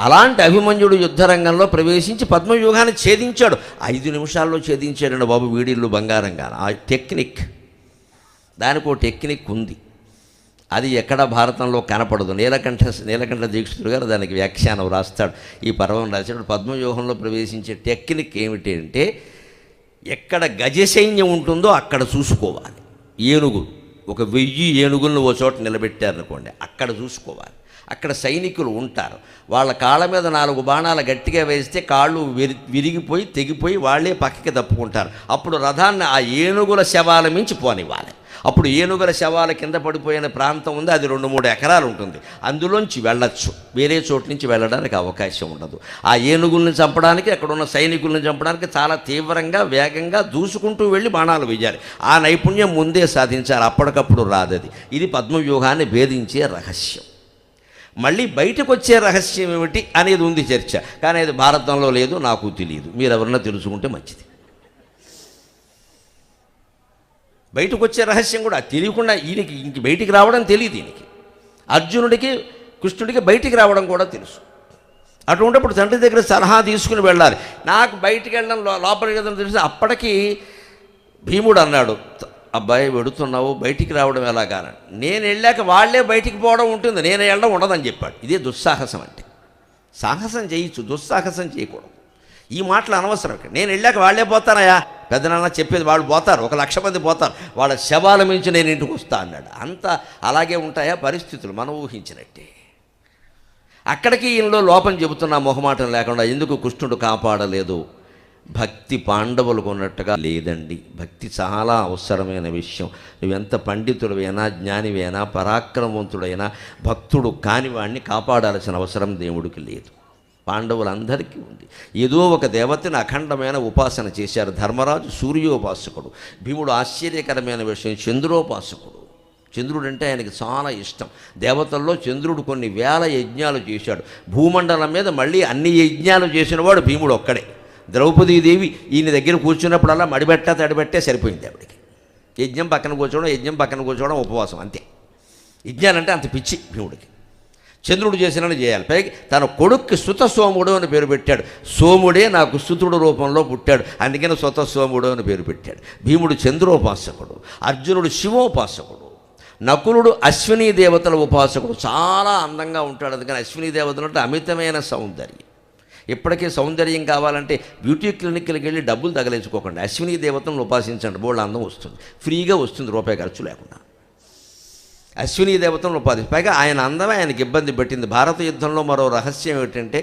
అలాంటి అభిమన్యుడు యుద్ధరంగంలో ప్రవేశించి పద్మవ్యూహాన్ని ఛేదించాడు. 5 నిమిషాల్లో ఛేదించాడండి బాబు, వీడిల్లు బంగారంగా. ఆ టెక్నిక్, దానికి ఒక టెక్నిక్ ఉంది, అది ఎక్కడ భారతంలో కనపడదు. నీలకంఠ దీక్షితుడు గారు దానికి వ్యాఖ్యానం రాస్తాడు, ఈ పర్వం రాశాడు. పద్మవ్యూహంలో ప్రవేశించే టెక్నిక్ ఏమిటి అంటే, ఎక్కడ గజసైన్యం ఉంటుందో అక్కడ చూసుకోవాలి. ఏనుగులు, ఒక 1000 ఏనుగులను ఓ చోట నిలబెట్టారనుకోండి, అక్కడ చూసుకోవాలి. అక్కడ సైనికులు ఉంటారు, వాళ్ళ కాళ్ళ మీద 4 బాణాలు గట్టిగా వేస్తే కాళ్ళు విరిగిపోయి తెగిపోయి వాళ్ళే పక్కకి తప్పుకుంటారు. అప్పుడు రథాన్ని ఆ ఏనుగుల శవాల మించి పోనివ్వాలి. అప్పుడు ఏనుగుల శవాల కింద పడిపోయిన ప్రాంతం ఉంది, అది 2-3 ఎకరాలు ఉంటుంది, అందులోంచి వెళ్ళొచ్చు. వేరే చోటు నుంచి వెళ్ళడానికి అవకాశం ఉండదు. ఆ ఏనుగుల్ని చంపడానికి, అక్కడ ఉన్న సైనికుల్ని చంపడానికి చాలా తీవ్రంగా వేగంగా దూసుకుంటూ వెళ్ళి బాణాలు వేయాలి. ఆ నైపుణ్యం ముందే సాధించాలి, అప్పటికప్పుడు రాదది. ఇది పద్మవ్యూహాన్ని భేదించే రహస్యం. మళ్ళీ బయటకు వచ్చే రహస్యం ఏమిటి అనేది ఉంది చర్చ, కానీ అది భారతంలో లేదు, నాకు తెలియదు. మీరు ఎవరన్నా తెలుసుకుంటే మంచిది. బయటకు వచ్చే రహస్యం కూడా తెలియకుండా ఈయనకి ఇంక బయటికి రావడం తెలియదు. ఈయనకి అర్జునుడికి కృష్ణుడికి బయటికి రావడం కూడా తెలుసు. అటువంటిప్పుడు తండ్రి దగ్గర సలహా తీసుకుని వెళ్ళాలి. నాకు బయటికి వెళ్ళడం లోపలికి వెళ్ళడం తెలుసు. అప్పటికి భీముడు అన్నాడు, అబ్బాయి వెడుతున్నావు, బయటికి రావడం ఎలాగా? నేను వెళ్ళాక వాళ్ళే బయటికి పోవడం ఉంటుంది, నేను వెళ్ళడం ఉండదని చెప్పాడు. ఇదే దుస్సాహసం అంటే. సాహసం చేయొచ్చు, దుస్సాహసం చేయకూడదు. ఈ మాటలు అనవసరం. నేను వెళ్ళాక వాళ్ళే పోతానయా, పెద్దనాన్న చెప్పేది, వాళ్ళు పోతారు, 1,00,000 మంది పోతారు, వాళ్ళ శవాల మించి నేను ఇంటికి వస్తా అన్నాడు. అంత అలాగే ఉంటాయా పరిస్థితులు, మనం ఊహించినట్టే. అక్కడికి ఈయనలో లోపం చెబుతున్నా మొహమాటం లేకుండా, ఎందుకు కృష్ణుడు కాపాడలేదు? భక్తి పాండవులకు ఉన్నట్టుగా లేదండి. భక్తి చాలా అవసరమైన విషయం. నువ్వెంత పండితుడివైనా, జ్ఞానివైనా, పరాక్రమవంతుడైనా, భక్తుడు కానివాడిని కాపాడాల్సిన అవసరం దేవుడికి లేదు. పాండవులందరికీ ఉంది. ఏదో ఒక దేవతని అఖండమైన ఉపాసన చేశారు. ధర్మరాజు సూర్యోపాసకుడు, భీముడు ఆశ్చర్యకరమైన విషయం చంద్రోపాసకుడు. చంద్రుడు అంటే ఆయనకి చాలా ఇష్టం. దేవతల్లో చంద్రుడు కొన్ని వేల యజ్ఞాలు చేశాడు. భూమండలం మీద మళ్ళీ అన్ని యజ్ఞాలు చేసినవాడు భీముడు ఒక్కడే. ద్రౌపదీదేవి ఈయన దగ్గర కూర్చున్నప్పుడల్లా తడిబెట్టే సరిపోయింది ఆవిడికి. యజ్ఞం పక్కన కూర్చోవడం ఉపవాసం, అంతే. యజ్ఞాలంటే అంత పిచ్చి భీముడికి. చంద్రుడు చేసినని చేయాలి. పైకి తన కొడుక్కి సుత సోముడు అని పేరు పెట్టాడు. సోముడే నాకు సుతుడు రూపంలో పుట్టాడు, అందుకని సుత సోముడు అని పేరు పెట్టాడు. భీముడు చంద్రోపాసకుడు, అర్జునుడు శివోపాసకుడు, నకులుడు అశ్వినీ దేవతల ఉపాసకుడు. చాలా అందంగా ఉంటాడు, అందుకని అశ్వినీ దేవతలు అంటే అమితమైన సౌందర్యం. ఇప్పటికే సౌందర్యం కావాలంటే బ్యూటీ క్లినిక్కి వెళ్ళి డబ్బులు తగలేసుకోకండి, అశ్వినీ దేవతలను ఉపాసించండి, బోళ్ళ అందం వస్తుంది, ఫ్రీగా వస్తుంది, రూపాయి ఖర్చు లేకుండా. అశ్వినీ దేవతలను ఉపాధి. పైగా ఆయన అందమే ఆయనకి ఇబ్బంది పెట్టింది. భారత యుద్ధంలో మరో రహస్యం ఏమిటంటే,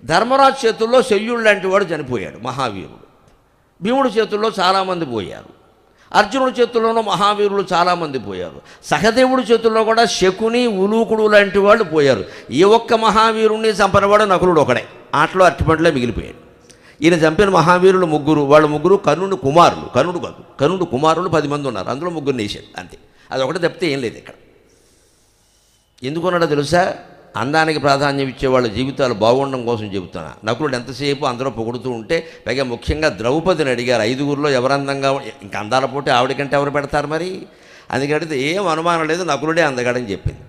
ధర్మరాజు చేతుల్లో శల్యుడు లాంటి వాడు చనిపోయాడు, మహావీరుడు. భీముడి చేతుల్లో చాలామంది పోయారు. అర్జునుడి చేతుల్లోనూ మహావీరులు చాలామంది పోయారు. సహదేవుడి చేతుల్లో కూడా శకుని, ఉలూకుడు లాంటి వాళ్ళు పోయారు. ఏ ఒక్క మహావీరుణ్ణి చంపనవాడు నకులుడు ఒకడే. ఆటలో అట్టిపంటలే మిగిలిపోయాడు. ఈయన చంపిన మహావీరులు 3, వాళ్ళు 3 కర్ణుడి కుమారులు. కర్ణుడు కాదు, కర్ణుడు కుమారులు 10 మంది ఉన్నారు, అందులో 3 వేసాడు, అంతే. అది ఒకటే తప్పితే ఏం లేదు ఇక్కడ. ఎందుకున్నాడో తెలుసా? అందానికి ప్రాధాన్యం ఇచ్చే వాళ్ళ జీవితాలు బాగుండడం కోసం చెబుతున్నా. నకులుడు ఎంతసేపు అందరూ పొగుడుతూ ఉంటే, పైగా ముఖ్యంగా ద్రౌపదిని అడిగారు, 5గురిలో ఎవరు అందంగా, ఇంకా అందాల పోటీ ఆవిడకంటే ఎవరు పెడతారు మరి? అందుకని అడిగితే ఏం అనుమానం లేదు, నకులుడే అందగాడని చెప్పింది.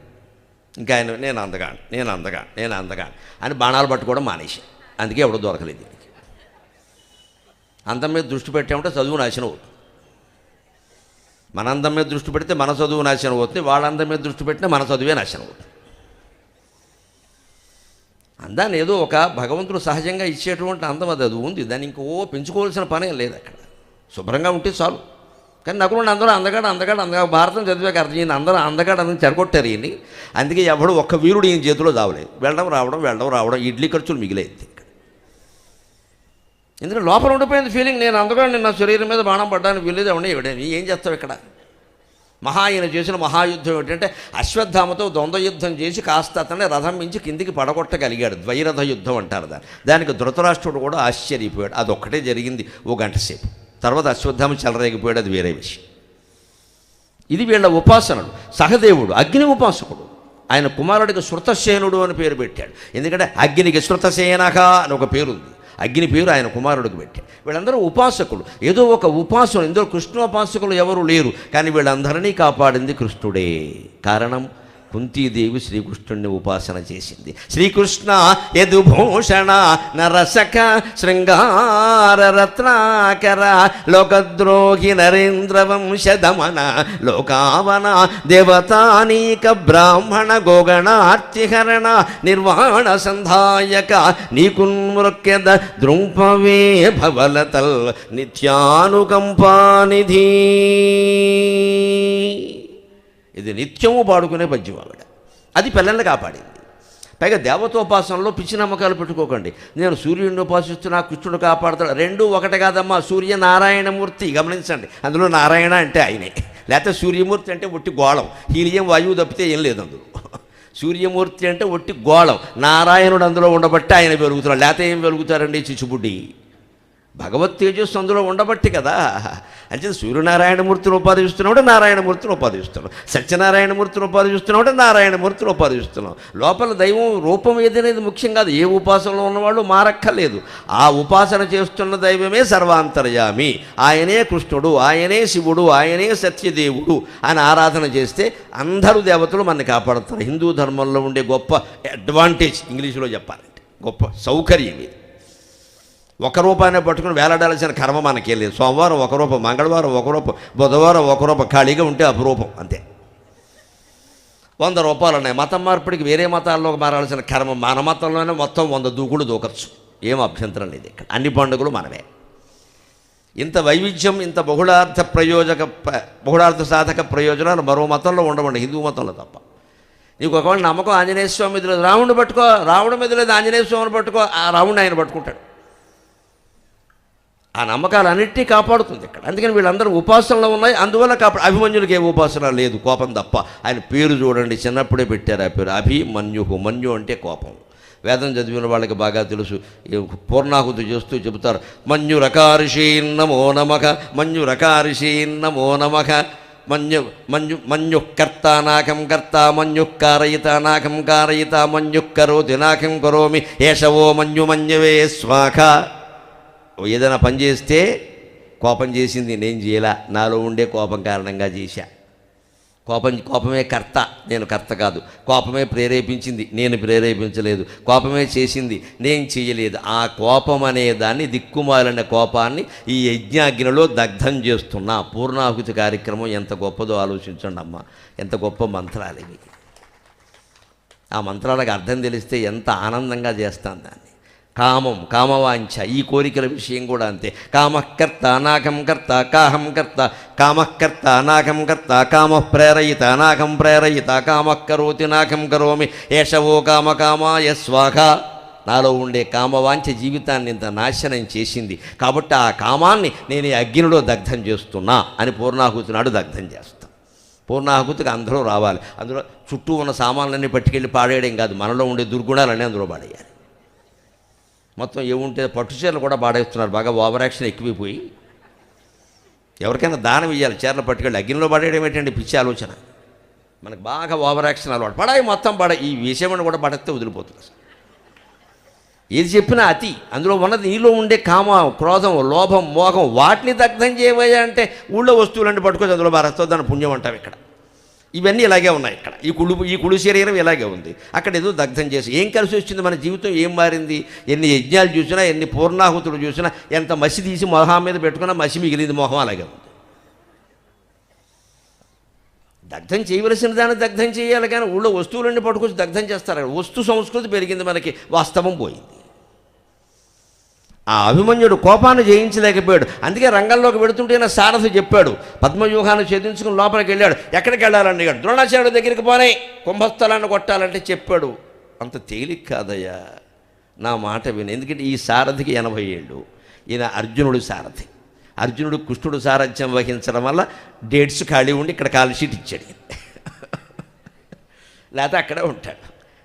ఇంకా ఆయన నేను అందగాడు అని బాణాలు పట్టుకోవడం మానేసి, అందుకే ఎవడో దొరకలేదు దీనికి. అందం మీద దృష్టి పెట్టామంటే చదువు నాశనం అవుతుంది. మన అందం మీద దృష్టి పెడితే మన చదువు నాశనం అవుతుంది, వాళ్ళ అందం మీద దృష్టి పెట్టినా మన చదువే నాశనం అవుతుంది. అందాన్ని ఏదో ఒక భగవంతుడు సహజంగా ఇచ్చేటువంటి అందం అది ఉంది, దాన్ని ఇంకో పెంచుకోవాల్సిన పనే లేదు. అక్కడ శుభ్రంగా ఉంటే చాలు. కానీ నకులుడు అందరూ అందగాడు భారతం చదివాక అర్థం, ఈయన అందరూ అందగాడు అని చెరగొట్టారు ఈయన్ని. అందుకే ఎవడు ఒక్క వీరుడు ఈయన చేతిలో దావలేదు. వెళ్ళడం రావడం ఇడ్లీ ఖర్చులు మిగిలేదు. ఎందుకంటే లోపల ఉండిపోయింది ఫీలింగ్, నేను అందగాడు, నా శరీరం మీద బాణం పడ్డానికి వీలేదు. ఎవడని ఏం చేస్తావు ఇక్కడ? ఆయన చేసిన మహాయుద్ధం ఏంటంటే, అశ్వత్థామతో ద్వంద్వ యుద్ధం చేసి కాస్త అతన్ని రథం మించి కిందికి పడగొట్టగలిగాడు. ద్వైరథ యుద్ధం అంటారు దానికి ధృతరాష్ట్రుడు కూడా ఆశ్చర్యపోయాడు. అదొక్కటే జరిగింది 1 గంట సేపు. తర్వాత అశ్వత్థామ చెలరేగిపోయాడు, అది వేరే విషయం. ఇది వీళ్ళ ఉపాసనలు. సహదేవుడు అగ్ని ఉపాసకుడు, ఆయన కుమారుడికి శృతసేనుడు అని పేరు పెట్టాడు. ఎందుకంటే అగ్నికి శృతసేనక అని ఒక పేరుంది, అగ్ని పేరు ఆయన కుమారుడికి పెట్టాడు. వీళ్ళందరూ ఉపాసకులు. ఏదో ఒక ఉపాసన, ఇందులో కృష్ణోపాసకులు ఎవరు లేరు, కానీ వీళ్ళందరినీ కాపాడింది కృష్ణుడే. కారణం కుంతీదేవి శ్రీకృష్ణుడిని ఉపాసన చేసింది. శ్రీకృష్ణ యదుభూషణ నరసక శృంగార రత్నాకర లోకద్రోహి నరేంద్ర వంశదమన లోకావన దేవతానీక బ్రాహ్మణ గోగణార్తిహరణ నిర్వాణ సంధాయక నీకున్మృక్యద ద్రుంపవే భవలతల్ నిత్యానుకంపానిధి. ఇది నిత్యము పాడుకునే పద్యం ఆవిడ. అది పిల్లల్ని కాపాడింది. పైగా దేవతోపాసనలో పిచ్చి నమ్మకాలు పెట్టుకోకండి. నేను సూర్యుడిని ఉపాసిస్తున్నా కృష్ణుడు కాపాడుతాడు, రెండూ ఒకటి కాదమ్మా. సూర్యనారాయణమూర్తి గమనించండి, అందులో నారాయణ అంటే ఆయనే, లేకపోతే సూర్యమూర్తి అంటే ఒట్టి గోళం, హీలియం వాయువు తప్పితే ఏం లేదు అందులో. సూర్యమూర్తి అంటే ఒట్టి గోళం, నారాయణుడు అందులో ఉండబట్టి ఆయన వెలుగుతున్నాడు, లేకపోతే ఏం వెలుగుతారండి చిచ్చుబుడ్డి. భగవత్ తేజస్సు అందులో ఉండబట్టి కదా. అంటే సూర్యనారాయణమూర్తిని ఉపాదిస్తున్నాడు, నారాయణమూర్తిని ఉపాదిస్తున్నాడు, సత్యనారాయణమూర్తిని ఉపాదిస్తున్నాడు, నారాయణమూర్తిని ఉపాదిస్తున్నాం. లోపల దైవం రూపం ఏదనేది ముఖ్యం కాదు. ఏ ఉపాసనలో ఉన్నవాళ్ళు మారక్కర్లేదు. ఆ ఉపాసన చేస్తున్న దైవమే సర్వాంతర్యామి, ఆయనే కృష్ణుడు, ఆయనే శివుడు, ఆయనే సత్యదేవుడు అని ఆరాధన చేస్తే అందరూ దేవతలు మనని కాపాడుతారు. హిందూ ధర్మంలో ఉండే గొప్ప అడ్వాంటేజ్, ఇంగ్లీషులో చెప్పాలంటే గొప్ప సౌకర్యం ఇది. ఒక రూపాయనే పట్టుకుని వేలాడాల్సిన కర్మ మనకేం లేదు. సోమవారం ఒక రూపం, మంగళవారం ఒక రూపం, బుధవారం ఒక రూపం, ఖాళీగా ఉంటే అపురూపం అంతే. 100 రూపాయలు ఉన్నాయి. మతం మార్పిడికి వేరే మతాల్లోకి మారాల్సిన కర్మ మన మతంలోనే మొత్తం 100 దూకుడు దూకచ్చు, ఏం అభ్యంతరం లేదు. ఇక్కడ అన్ని పండుగలు మనమే. ఇంత వైవిధ్యం, ఇంత బహుళార్థ సాధక ప్రయోజనాలు మరో మతంలో ఉండవండి, హిందూ మతంలో తప్ప. నీకు ఒకవేళ నమ్మకం ఆంజనేయ స్వామి మీద లేదు, రావణుడు పట్టుకో, రావణుడి మీద లేదు ఆంజనేయ స్వామిని పట్టుకో, ఆ రావణుడు ఆయన పట్టుకుంటాడు. ఆ నమ్మకాలు అన్నిటినీ కాపాడుతుంది ఇక్కడ. అందుకని వీళ్ళందరూ ఉపాసనలో ఉన్నాయి, అందువల్ల అభిమన్యుడికి ఏ ఉపాసన లేదు, కోపం తప్ప. ఆయన పేరు చూడండి, చిన్నప్పుడే పెట్టారు ఆ పేరు, అభిమన్యుహు. మన్యు అంటే కోపం. వేదం చదివిన వాళ్ళకి బాగా తెలుసు. పూర్ణాహుతి చేస్తూ చెబుతారు, మన్యురకారిషీన్నమో నమః, మన్యురకారిషీన్నమో నమః, మన్యు కర్తానాకం కర్త, మన్యు కారయితానాకం కారయిత, మన్యు కరోతి నాకం కరోమి, ఏషవో మన్యు మన్యవే స్వాఖ. ఏదైనా పని చేస్తే కోపం చేసింది నేను చేయలా, నాలో ఉండే కోపం కారణంగా చేశా. కోపమే కర్త, నేను కర్త కాదు. కోపమే ప్రేరేపించింది, నేను ప్రేరేపించలేదు. కోపమే చేసింది, నేను చేయలేదు. ఆ కోపం అనే దాన్ని, దిక్కుమాలిన కోపాన్ని ఈ యజ్ఞాగ్నిలో దగ్ధం చేస్తున్నా. పూర్ణాహుతి కార్యక్రమం ఎంత గొప్పదో ఆలోచించండి అమ్మ. ఎంత గొప్ప మంత్రాలు ఇవి. ఆ మంత్రాలకు అర్థం తెలిస్తే ఎంత ఆనందంగా చేస్తాను దాన్ని. కామం, కామవాంఛ, ఈ కోరికల విషయం కూడా అంతే. కామకర్త అనాకం కర్త, కాహం కర్త, కామకర్త అనాకం కర్త, కామ ప్రేరయిత అనాకం ప్రేరయిత, కామకరోతి నాకం కరోమి, ఏషవో కామకామాయ స్వాహ. నాలో ఉండే కామవాంఛ జీవితాన్ని ఇంత నాశనం చేసింది, కాబట్టి ఆ కామాన్ని నేను ఈ అగ్నిలో దగ్ధం చేస్తున్నా అని పూర్ణాహుతి నాడు దగ్ధం చేస్తాం. పూర్ణాహుతికి అందరూ రావాలి. అందులో చుట్టూ ఉన్న సామాన్లన్నీ పట్టుకెళ్ళి పాడేయడం కాదు, మనలో ఉండే దుర్గుణాలన్నీ అందులో పాడేయాలి. మొత్తం ఏముంటే పట్టుచీరలు కూడా పాడేస్తున్నారు, బాగా ఓవర్ యాక్షన్ ఎక్కువైపోయి. ఎవరికైనా దానం ఇవ్వాలి, చీరలు పట్టుకెళ్ళి అగ్నిలో పడేయడం ఏంటంటే పిచ్చి ఆలోచన. మనకు బాగా ఓవర్ యాక్షన్ అలవాటు. పడాయి మొత్తం పడాయి, ఈ విషయమని కూడా పడితే వదిలిపోతుంది. ఏది చెప్పినా అతి, అందులో ఉన్నది నీలో ఉండే కామ, క్రోధం, లోభం, మోహం, వాటిని దగ్ధం చేయబోయా అంటే ఊళ్ళో వస్తువులన్నీ పట్టుకొని అందులో మారేస్తో దాని పుణ్యం అంటాం. ఇక్కడ ఇవన్నీ ఇలాగే ఉన్నాయి. ఇక్కడ ఈ కుడి శరీరం ఇలాగే ఉంది, అక్కడ ఏదో దగ్ధం చేసి ఏం కలిసి వచ్చింది, మన జీవితం ఏం మారింది. ఎన్ని యజ్ఞాలు చూసినా, ఎన్ని పూర్ణాహుతులు చూసినా, ఎంత మసి తీసి మొహం మీద పెట్టుకున్నా మసి మిగిలింది, మొహం అలాగే ఉంది. దగ్ధం చేయవలసిన దాన్ని దగ్ధం చేయాలి, కానీ ఊళ్ళో వస్తువులన్నీ పట్టుకొచ్చి దగ్ధం చేస్తారు. వస్తు సంస్కృతి పెరిగింది, మనకి వాస్తవం పోయింది. ఆ అభిమన్యుడు కోపాన్ని జయించలేకపోయాడు. అందుకే రంగంలోకి వెడుతుంటేనే సారథి చెప్పాడు, పద్మవ్యూహాన్ని ఛేదించుకుని లోపలికి వెళ్ళాడు. ఎక్కడికి వెళ్ళాలని అడిగాడు. ద్రోణాచార్యుడి దగ్గరికి పోనే, కుంభస్థలాన్ని కొట్టాలంటే చెప్పాడు. అంత తేలిక కాదయ్యా, నా మాట విని. ఎందుకంటే ఈ సారథికి 80 ఏళ్ళు, ఈయన అర్జునుడు సారథి. అర్జునుడు కృష్ణుడు సారథ్యం వహించడం వల్ల డేట్స్ ఖాళీ ఉండి ఇక్కడ కాల్ షీట్ ఇచ్చాడు, లేకపోతే అక్కడే ఉంటాడు.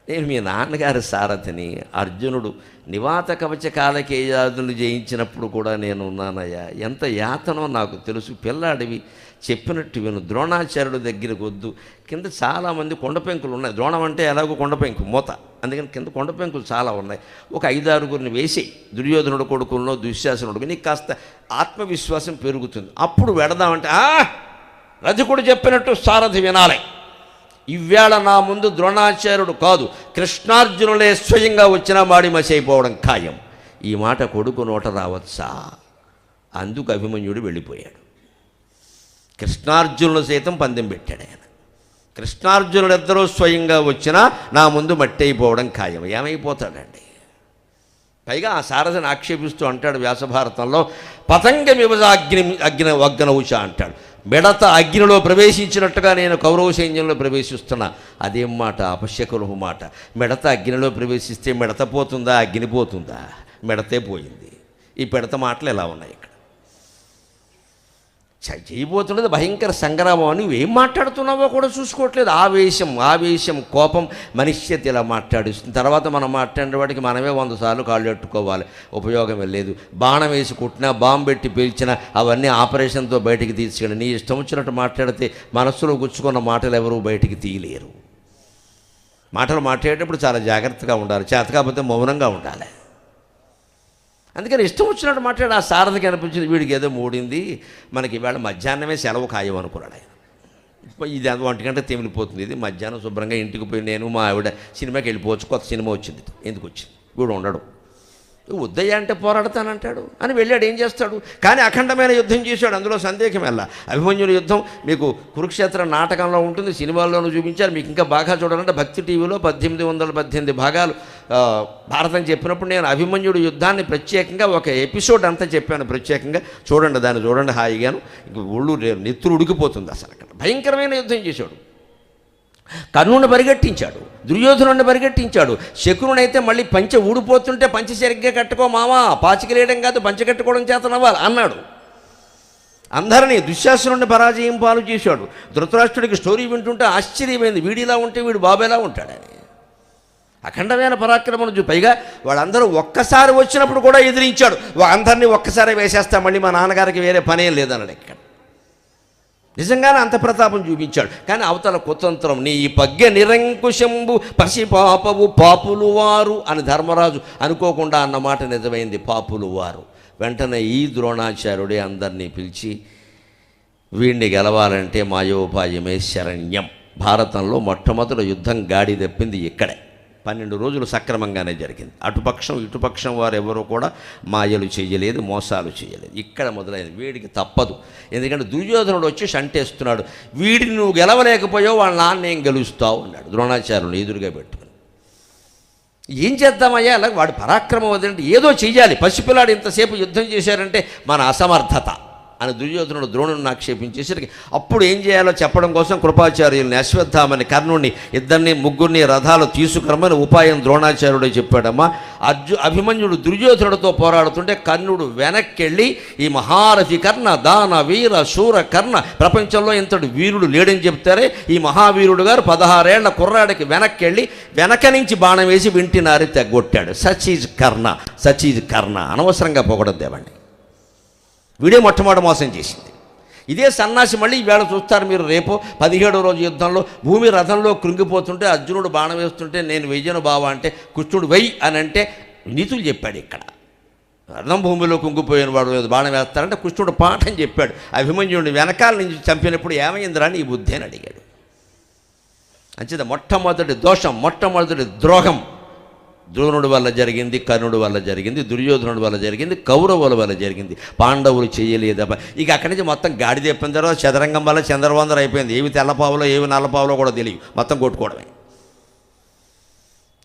నేను మీ నాన్నగారి సారథిని. అర్జునుడు నివాత కవచ కాలకేయాదులు జయించినప్పుడు కూడా నేను ఉన్నానయ్యా. ఎంత యాతనో నాకు తెలుసు. పిల్లాడివి, చెప్పినట్టు విను. ద్రోణాచార్యుడు దగ్గరికి వద్దు. కింద చాలామంది కొండపెంకులు ఉన్నాయి. ద్రోణం అంటే ఎలాగో కొండపెంకు మూత, అందుకని కింద కొండపెంకులు చాలా ఉన్నాయి. ఒక 5-6 వేసి దుర్యోధనుడు కొడుకుల్లో దుశ్శాసనుడు, నీకు కాస్త ఆత్మవిశ్వాసం పెరుగుతుంది. అప్పుడు వెడదామంటే రథికుడు చెప్పినట్టు సారథి వినాలి. ఇవాళ నా ముందు ద్రోణాచార్యుడు కాదు, కృష్ణార్జునులే స్వయంగా వచ్చినా మాడి మసి అయిపోవడం ఖాయం. ఈ మాట కొడుకు నోట రావచ్చా? అందుకు అభిమన్యుడు వెళ్ళిపోయాడు. కృష్ణార్జునులు సైతం పందెం పెట్టాడు ఆయన. కృష్ణార్జునులిద్దరూ స్వయంగా వచ్చినా నా ముందు మట్టి అయిపోవడం ఖాయం. ఏమైపోతాడండి? పైగా ఆ సారథిని ఆక్షేపిస్తూ అంటాడు వ్యాసభారతంలో, పతంగమివజ అగ్నౌష అంటాడు. మిడత అగ్నిలో ప్రవేశించినట్టుగా నేను కౌరవ సైన్యంలో ప్రవేశిస్తున్నా. అదేం మాట? అపశకునపు మాట. మిడత అగ్నిలో ప్రవేశిస్తే మిడత పోతుందా? అగ్ని పోతుందా? మిడతే పోయింది. ఈ పిడత మాటలు ఎలా ఉన్నాయి ఇక్కడ? చేయబోతున్నది భయంకర సంగ్రామం అని నువ్వేం మాట్లాడుతున్నావో కూడా చూసుకోవట్లేదు. ఆవేశం కోపం మనిషి ఇలా మాట్లాడిస్తుంది. తర్వాత మనం మాట్లాడిన వాటికి మనమే 100 సార్లు కాళ్ళు పెట్టుకోవాలి, ఉపయోగం లేదు. బాణం వేసి కుట్టినా, బాంబు పెట్టి పీల్చినా అవన్నీ ఆపరేషన్తో బయటికి తీసుకెళ్ళి నీ ఇష్టం వచ్చినట్టు మాట్లాడితే మనస్సులో గుచ్చుకున్న మాటలు ఎవరూ బయటికి తీయలేరు. మాటలు మాట్లాడేటప్పుడు చాలా జాగ్రత్తగా ఉండాలి, చేత కాకపోతే మౌనంగా ఉండాలి. అందుకని ఇష్టం వచ్చినట్టు మాట్లాడి ఆ సారథికి అనిపించింది వీడికి ఏదో మూడింది, మనకి ఇవాళ మధ్యాహ్నమే సెలవు ఖాయం అనుకున్నాడు ఆయన. ఇది 1 గంట తెమిలిపోతుంది, ఇది మధ్యాహ్నం శుభ్రంగా ఇంటికి పోయి నేను మా ఆవిడ సినిమాకి వెళ్ళిపోవచ్చు, కొత్త సినిమా వచ్చింది, ఎందుకు వచ్చింది, వీడు ఉండడు, ఉద్దయ్య అంటే పోరాడతానంటాడు అని వెళ్ళాడు. ఏం చేస్తాడు? కానీ అఖండమైన యుద్ధం చేశాడు, అందులో సందేహం ఎలా. అభిమన్యుని యుద్ధం మీకు కురుక్షేత్ర నాటకంలో ఉంటుంది, సినిమాల్లోనూ చూపించారు. మీకు ఇంకా బాగా చూడాలంటే భక్తి టీవీలో 1818 భాగాలు భారతం చెప్పినప్పుడు నేను అభిమన్యుడి యుద్ధాన్ని ప్రత్యేకంగా ఒక ఎపిసోడ్ అంతా చెప్పాను. ప్రత్యేకంగా చూడండి, దాన్ని చూడండి హాయిగాను. ఇంక ఒళ్ళు నెత్తురు ఉడికిపోతుంది అసలు. అక్కడ భయంకరమైన యుద్ధం చేశాడు. కర్ణుని పరిగెట్టించాడు, దుర్యోధనుడిని పరిగెట్టించాడు. శకునుడైతే మళ్ళీ పంచె ఊడిపోతుంటే పంచె సరిగ్గా కట్టుకో మామా, పాచికలేయడం కాదు పంచె కట్టుకోవడం చేతనవ్వాలి అన్నాడు. అందరినీ దుశ్శాసనుడిని పరాజయం పాలు చేశాడు. ధృతరాష్ట్రుడికి స్టోరీ వింటుంటే ఆశ్చర్యమైంది, వీడిలా ఉంటే వీడు బాబేలా ఉంటాడని. అఖండమైన పరాక్రమం పైగా వాళ్ళందరూ ఒక్కసారి వచ్చినప్పుడు కూడా ఎదిరించాడు. అందరినీ ఒక్కసారి వేసేస్తా, మళ్ళీ మా నాన్నగారికి వేరే పనేం లేదన్నాడు. ఇక్కడ నిజంగానే అంత ప్రతాపం చూపించాడు. కానీ అవతల కుతంత్రం, నీ ఈ పగ్గె నిరంకుశంబు పసిపాపవు పాపులు వారు అని ధర్మరాజు అనుకోకుండా అన్నమాట నిజమైంది. పాపులు వారు. వెంటనే ఈ ద్రోణాచార్యుడే అందరినీ పిలిచి, వీడిని గెలవాలంటే మాయోపాయమే శరణ్యం. భారతంలో మొట్టమొదటి యుద్ధం గాడి తప్పింది ఇక్కడే. 12 రోజులు సక్రమంగానే జరిగింది. అటుపక్షం ఇటుపక్షం వారు ఎవరూ కూడా మాయలు చేయలేదు, మోసాలు చేయలేదు. ఇక్కడ మొదలైంది. వీడికి తప్పదు, ఎందుకంటే దుర్యోధనుడు వచ్చి షంటేస్తున్నాడు. వీడిని నువ్వు గెలవలేకపోయావు, వాళ్ళ నాన్న ఏం గెలుస్తావు అన్నాడు ద్రోణాచార్యుని ఎదురుగా పెట్టుకుని. ఏం చేద్దామయ్యా, అలా వాడు పరాక్రమం వదిలింటే ఏదో చెయ్యాలి. పసిపిల్లాడు ఇంతసేపు యుద్ధం చేశారంటే మన అసమర్థత అని దుర్యోధనుడు ద్రోణుని ఆక్షేపించేసరికి అప్పుడు ఏం చేయాలో చెప్పడం కోసం కృపాచార్యుల్ని, అశ్వత్థామని, కర్ణుడిని, ఇద్దరిని ముగ్గురిని రథాలు తీసుకురమని ఉపాయం ద్రోణాచార్యుడే చెప్పాడమ్మా. అభిమన్యుడు దుర్యోధనుడితో పోరాడుతుంటే కర్ణుడు వెనక్కెళ్ళి, ఈ మహారథి కర్ణ, దాన వీర శూర కర్ణ, ప్రపంచంలో ఇంతటి వీరుడు లేడని చెప్తారే ఈ మహావీరుడు గారు 16 ఏళ్ల కుర్రాడికి వెనక్కెళ్ళి వెనక నుంచి బాణం వేసి వింటినారి తెగొట్టాడు. సచీజ్ కర్ణ అనవసరంగా పొగడద్దేవండి. వీడే మొట్టమొదటి మోసం చేసింది. ఇదే సన్నాసి మళ్ళీ ఈవేళ చూస్తారు మీరు. రేపు 17వ రోజు యుద్ధంలో భూమి రథంలో కృంగిపోతుంటే అర్జునుడు బాణం వేస్తుంటే నేను వెయ్యను బావా అంటే కృష్ణుడు వెయ్యి అని అంటే నీతులు చెప్పాడు. ఇక్కడ రథం భూమిలో కుంగిపోయిన వాడు బాణం వేస్తారంటే కృష్ణుడు పాఠం చెప్పాడు. అభిమన్యుడిని వెనకాల నుంచి చంపినప్పుడు ఏమైందిరా నీ బుద్ధి అని అడిగాడు. అంచేత మొట్టమొదటి దోషం, మొట్టమొదటి ద్రోహం ద్రోణుడి వల్ల జరిగింది, కర్ణుడి వల్ల జరిగింది, దుర్యోధనుడి వల్ల జరిగింది, కౌరవుల వల్ల జరిగింది. పాండవులు చేయలేదబ్బా. ఇక అక్కడి నుంచి మొత్తం గాడి తెప్పిన తర్వాత చదరంగం వల్ల చంద్రవందర అయిపోయింది. ఏవి తెల్లపావులో ఏవి నల్లపావులో కూడా తెలియదు, మొత్తం కొట్టుకోవడమే.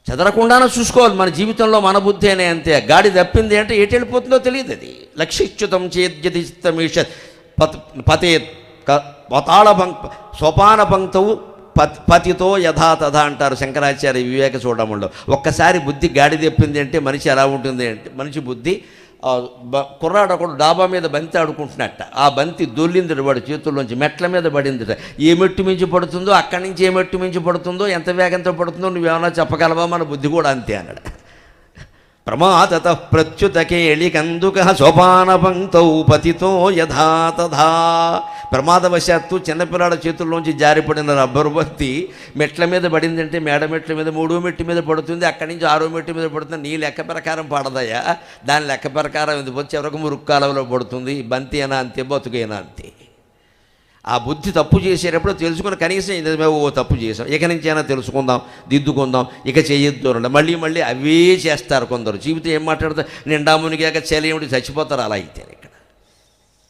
చదరకుండానే చూసుకోవాలి మన జీవితంలో, మన బుద్ధి అనే అంతే. గాడి తప్పింది అంటే ఎటు వెళ్ళిపోతుందో తెలియదు. అది లక్ష్యచ్యుతం చేద్యతిష్టమీష పతే పతాళ సోపాన పంక్తవు పతితో యథాతథ అంటారు శంకరాచార్య వివేక చూడములో. ఒక్కసారి బుద్ధి గాడి తెప్పింది అంటే మనిషి ఎలా ఉంటుంది అంటే, మనిషి బుద్ధి కుర్రాడు ఒకడు డాబా మీద బంతి ఆడుకుంటున్నట్ట. ఆ బంతి దొల్లింది వాడి చేతుల్లోంచి, మెట్ల మీద పడిందిట. ఏ మెట్టు మించి పడుతుందో, అక్కడి నుంచి ఏ మెట్టు మించి పడుతుందో, ఎంత వేగంతో పడుతుందో నువ్వేమన్నా చెప్పగలవా? మన బుద్ధి కూడా అంతే అన్నాడు. ప్రమాదత ప్రత్యుతకేళికందుక సోపాన పంక్తౌ పతితో యథాతథా. ప్రమాదవశాత్తు చిన్నపిల్లాడ చేతుల్లోంచి జారిపడిన రబ్బరు బంతి మెట్ల మీద పడిందంటే మేడ మెట్ల మీద 3వ మెట్టు మీద పడుతుంది, అక్కడి నుంచి 6వ మెట్టు మీద పడుతుంది. నీ లెక్క ప్రకారం పడదయా, దాని లెక్క ప్రకారం ఎందుకు వచ్చి ఎవరికి మురుక్కాలంలో పడుతుంది. బంతి అయినా అంతే, బతుకైనా అంతే. ఆ బుద్ధి తప్పు చేసేటప్పుడు తెలుసుకుని కనీసం ఓ తప్పు చేసాం, ఇక నుంచైనా తెలుసుకుందాం, దిద్దుకుందాం, ఇక చేయొద్దు అనండి. మళ్ళీ మళ్ళీ అవే చేస్తారు కొందరు. జీవితం ఏం మాట్లాడతారు, నిండా మునిగాక చలిమిటి చచ్చిపోతారు. అలా అయితే ఇక్కడ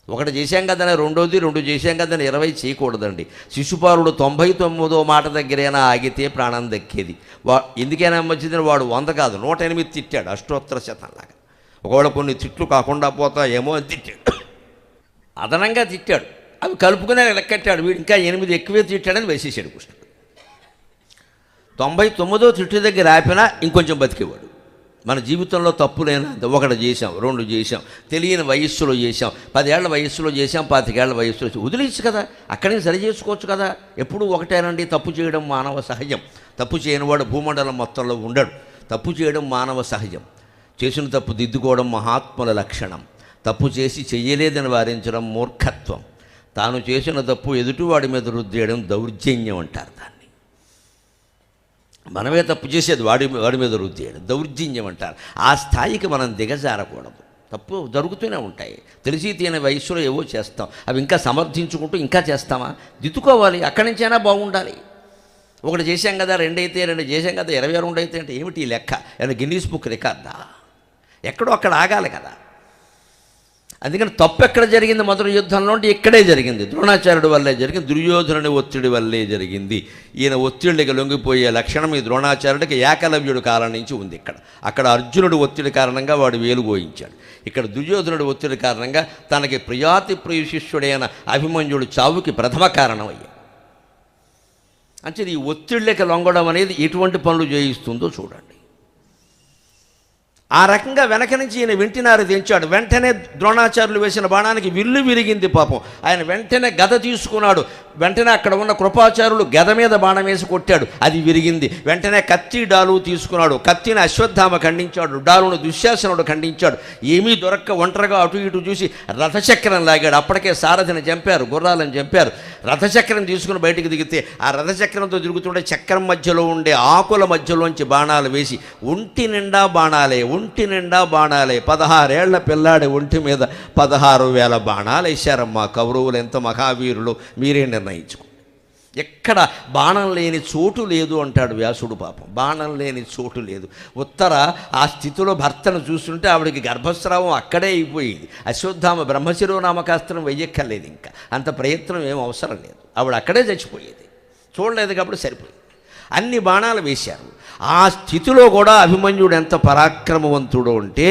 ఒకటి చేశాం కదని రెండు చేశాం కదని 20 చేయకూడదండి. శిశుపాలుడు 99వ మాట దగ్గరైనా ఆగితే ప్రాణం దక్కేది. ఎందుకైనా మంచిదని వాడు 100 కాదు 108 తిట్టాడు, అష్టోత్తర శతంలాగా. ఒకవేళ కొన్ని తిట్లు కాకుండా పోతాయేమో అని తిట్టాడు, అదనంగా తిట్టాడు. అవి కలుపుకునే లెక్కెట్టాడు. వీడు ఇంకా 8 ఎక్కువే తిట్టాడని వేసేసాడు కృష్ణుడు. 99వ తిట్టు దగ్గర ఆపినా ఇంకొంచెం బతికేవాడు. మన జీవితంలో తప్పులేనా, ఒకటి చేసాం, 2 చేసాం, తెలియని వయస్సులో చేసాం, 10 ఏళ్ల వయస్సులో చేసాం, 25 ఏళ్ల వయస్సులో వదిలేచ్చు కదా, అక్కడే సరి చేసుకోవచ్చు కదా. ఎప్పుడూ ఒకటేనండి. తప్పు చేయడం మానవ సహజం. తప్పు చేయనివాడు భూమండలం మొత్తంలో ఉండడు. తప్పు చేయడం మానవ సహజం. చేసిన తప్పు దిద్దుకోవడం మహాత్ముల లక్షణం. తప్పు చేసి చెయ్యలేదని వారించడం మూర్ఖత్వం. తాను చేసిన తప్పు ఎదుటివాడి మీద రుద్దేయడం దౌర్జన్యం అంటారు దాన్ని. మనమే తప్పు చేసేది వాడి మీద రుద్దేయడం దౌర్జన్యం అంటారు. ఆ స్థాయికి మనం దిగజారకూడదు. తప్పు జరుగుతూనే ఉంటాయి. తెలిసి తీయని వయస్సులో ఏవో చేస్తాం, అవి ఇంకా సమర్థించుకుంటూ ఇంకా చేస్తామా? దిద్దుకోవాలి. అక్కడి నుంచైనా బాగుండాలి. ఒకటి చేశాం కదా, 2 అయితే 2 చేశాం కదా, 22 అయితే అంటే ఏమిటి ఈ లెక్క? ఏమైనా గిన్నీస్ బుక్ రికార్డా? ఎక్కడో అక్కడ ఆగాలి కదా. అందుకని తప్పు ఎక్కడ జరిగింది? మొదటి యుద్ధంలో ఇక్కడే జరిగింది. ద్రోణాచార్యుడి వల్లే జరిగింది, దుర్యోధనుని ఒత్తిడి వల్లే జరిగింది. ఈయన ఒత్తిడికి లొంగిపోయే లక్షణం ఈ ద్రోణాచార్యుడికి ఏకలవ్యుడి కాలం నుంచి ఉంది. అక్కడ అర్జునుడి ఒత్తిడి కారణంగా వాడు వేలు గోయించాడు. ఇక్కడ దుర్యోధనుడి ఒత్తిడి కారణంగా తనకి ప్రియ శిష్యుడైన అభిమన్యుడు చావుకి ప్రథమ కారణం అయ్యాడు. అంటే ఈ ఒత్తిడికి లొంగడం అనేది ఎటువంటి పనులు చేయిస్తుందో చూడండి. ఆ రకంగా వెనక నుంచి ఈయన వెంటినారు తెంచాడు. వెంటనే ద్రోణాచార్యులు వేసిన బాణానికి విల్లు విరిగింది పాపం. ఆయన వెంటనే గద తీసుకున్నాడు. వెంటనే అక్కడ ఉన్న కృపాచార్యులు గద మీద బాణం వేసి కొట్టాడు, అది విరిగింది. వెంటనే కత్తి డాలు తీసుకున్నాడు. కత్తిని అశ్వత్థామ ఖండించాడు, డాలును దుశ్శాసనుడు ఖండించాడు. ఏమీ దొరక్క ఒంటరిగా అటు ఇటు చూసి రథచక్రం లాగాడు. అప్పటికే సారథిని చంపారు, గుర్రాలను చంపారు. రథచక్రం తీసుకుని బయటికి దిగితే ఆ రథచక్రంతో తిరుగుతుండే చక్రం మధ్యలో ఉండే ఆకుల మధ్యలోంచి బాణాలు వేసి ఒంటి నిండా బాణాలే 16 ఏళ్ల పిల్లాడి ఒంటి మీద 16,000 బాణాలు వేశారమ్మా కౌరవులు. ఎంత మహావీరులు మీరే నిర్ణయించుకో. ఎక్కడ బాణం లేని చోటు లేదు అంటాడు వ్యాసుడు. పాపం బాణం లేని చోటు లేదు. ఉత్తర ఆ స్థితిలో భర్తను చూస్తుంటే ఆవిడికి గర్భస్రావం అక్కడే అయిపోయింది. అశ్వత్థామ బ్రహ్మశిరోనామకాస్త్రం వెయ్యక్కర్లేదు, ఇంకా అంత ప్రయత్నం ఏం అవసరం లేదు. ఆవిడ అక్కడే చచ్చిపోయేది. చూడలేదు కాబట్టి సరిపోయింది. అన్ని బాణాలు వేశారు. ఆ స్థితిలో కూడా అభిమన్యుడు ఎంత పరాక్రమవంతుడు అంటే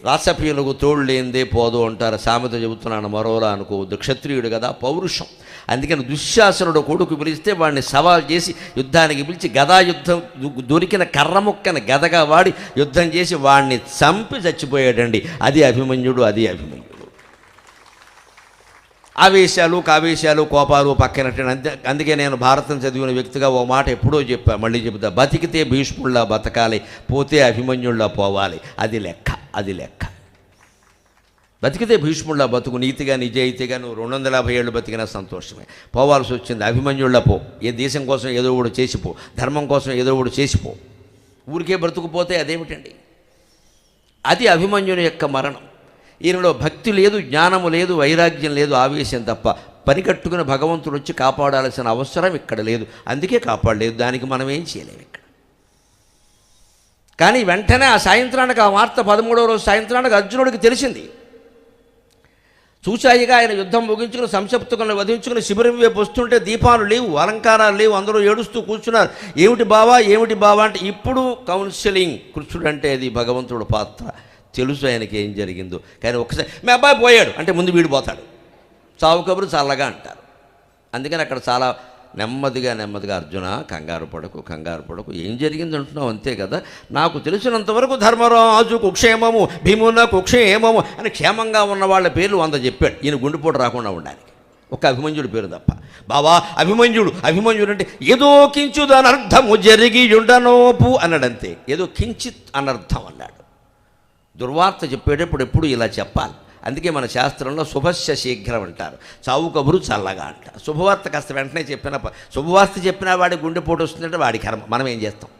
రాసపీలకు తోడు లేనిదే పోదు అంటారు. సామెత చెబుతున్నాను, మరోలా అనుకోవద్దు. క్షత్రియుడు కదా, పౌరుషం. అందుకని దుశ్శాసనుడు కొడుకు పిలిస్తే వాడిని సవాల్ చేసి యుద్ధానికి పిలిచి గదా యుద్ధం దొరికిన కర్రముక్కని గదగా వాడి యుద్ధం చేసి వాడిని చంపి చచ్చిపోయాడండి. అది అభిమన్యుడు. ఆవేశాలు కావేశాలు కోపాలు పక్కనట్టు. అందుకే నేను భారతం చదివిన వ్యక్తిగా ఓ మాట ఎప్పుడో చెప్పా, మళ్ళీ చెబుతా. బతికితే భీష్ముళ్ళ బతకాలి, పోతే అభిమన్యుళ్ళ పోవాలి. అది లెక్క. బతికితే భీష్ముళ్ళ బతుకు, నీతిగా నిజాయితీగా నువ్వు 250 ఏళ్ళు బతికినా సంతోషమే. పోవాల్సి వచ్చింది అభిమన్యుళ్ళ పో. ఏ దేశం కోసం ఏదో ఒకటి చేసిపో, ధర్మం కోసం ఏదో ఒకటి చేసిపో. ఊరికే బ్రతుకుపోతే అదేమిటండి? అది అభిమన్యుని యొక్క మరణం. ఈయనలో భక్తి లేదు, జ్ఞానము లేదు, వైరాగ్యం లేదు, ఆవేశం తప్ప. పనికట్టుకుని భగవంతుడు వచ్చి కాపాడాల్సిన అవసరం ఇక్కడ లేదు. అందుకే కాపాడలేదు. దానికి మనం ఏం చేయలేము ఇక్కడ. కానీ వెంటనే ఆ సాయంత్రానికి ఆ వార్త 13వ రోజు సాయంత్రానికి అర్జునుడికి తెలిసింది. చూచాయిగా ఆయన యుద్ధం ముగించుకుని సంశప్తుకుని వధించుకుని శిబిరం వైపు వస్తుంటే దీపాలు లేవు, అలంకారాలు లేవు, అందరూ ఏడుస్తూ కూర్చున్నారు. ఏమిటి బావా అంటే ఇప్పుడు కౌన్సిలింగ్. కృష్ణుడు అంటే అది భగవంతుడు పాత్ర. తెలుసు ఆయనకి ఏం జరిగిందో. కానీ ఒక్కసారి మీ అబ్బాయి పోయాడు అంటే ముందు వీడు పోతాడు. చావు కబురు చల్లగా అంటారు. అందుకని అక్కడ చాలా నెమ్మదిగా అర్జున కంగారు పడకు, ఏం జరిగింది అంటున్నావు అంతే కదా. నాకు తెలిసినంతవరకు ధర్మరాజుకు క్షేమము, భీమునకు క్షేమము అని క్షేమంగా ఉన్న వాళ్ళ పేర్లు 100 చెప్పాడు. ఈయన గుండెపోటు రాకుండా ఉండడానికి. ఒక అభిమన్యుడి పేరు తప్ప. బావా అభిమన్యుడు అంటే ఏదో కించుదు అనర్థము జరిగి ఉండనోపు అన్నాడంతే. ఏదో కించిత్ అనర్థం అన్నాడు. దుర్వార్త చెప్పేటప్పుడు ఎప్పుడు ఇలా చెప్పాలి. అందుకే మన శాస్త్రంలో శుభస్య శీఘ్రం అంటారు, చావు కబురు చల్లగా అంటారు. శుభవార్త కాస్త వెంటనే చెప్పిన శుభవార్త చెప్పినా వాడి గుండెపోటు వస్తుందంటే వాడి కర్మ. మనం ఏం చేస్తాం?